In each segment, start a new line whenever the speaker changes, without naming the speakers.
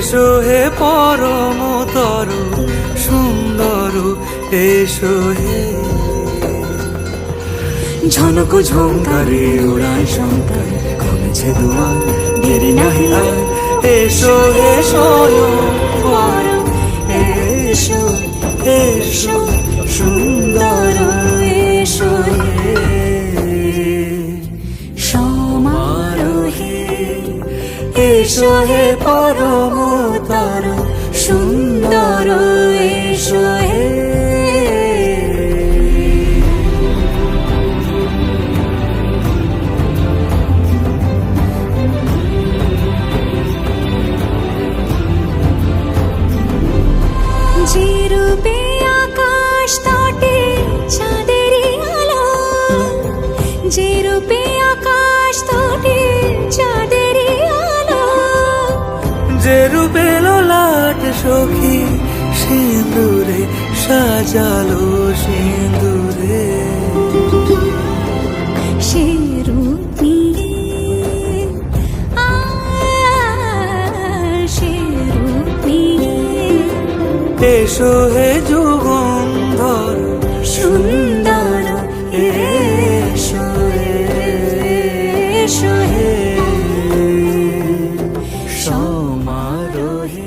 এসো হে পরমতর সুন্দর, এসো হে। ঝনক ঝঙ্কারে উড়ায় শঙ্কার, কমেছে দুয়ার, দেরি নাহি আর। এসো হে স্বয়ংবর, এসো এসো সুন্দর, এসো হে সমারোহে। এসো হে পরমতর সুন্দর, এসো হে।
যে রূপে আকাশ তটে চাঁদেরই আলো, যে রূপে আকাশ তটে চাঁদেরই আলো,
যে রূপে ললাট সখী সিঁদুরে সাজালো সিঁদুরে।
সে রূপ নিয়ে সে রূপ নিয়ে
এসো হে যুগন্ধর
সুন্দর, এসো এসো হে
সমারোহে।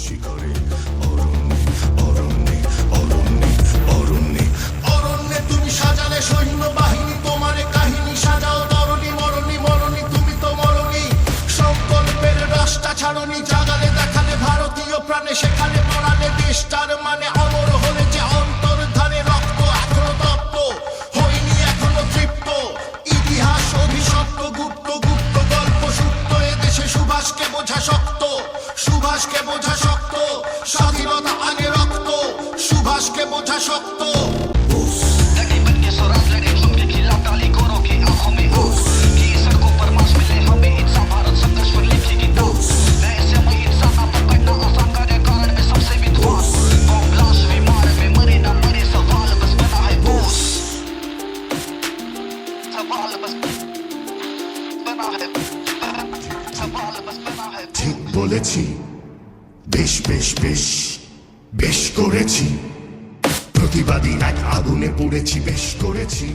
শিখরে অরণ্যে অরণ্যে অরণ্যে অরণ্যে অরণ্যে তুমি সাজালে সৈন্য বাহিনী, তোমারে কাহিনী সাজাও তরণী মরণী মরণী, তুমি তো মরণী। সংকল্পের রাস্তা ছাড়নি, জাগালে দেখালে ভারতীয় প্রাণে, সেখানে পড়ালে দেশটার মানে। অমর হলে যে অন্তর্ধানে রক্ত এখনো তপ্ত হয়নি, এখনো তৃপ্ত। ইতিহাস অভিশপ্ত, গুপ্ত গুপ্ত গল্প সুপ্ত, এদেশে সুভাষকে বোঝা শক্ত, সুভাষকে বোঝা শক্ত। স্বাধীনতা আগে রক্ত, সুভাষকে বোঝা শক্ত। ঠিক বলেছি, বেশ বেশ বেশ বেশ করেছি। প্রতিবাদী এক আগুনে পড়েছি, বেশ করেছি।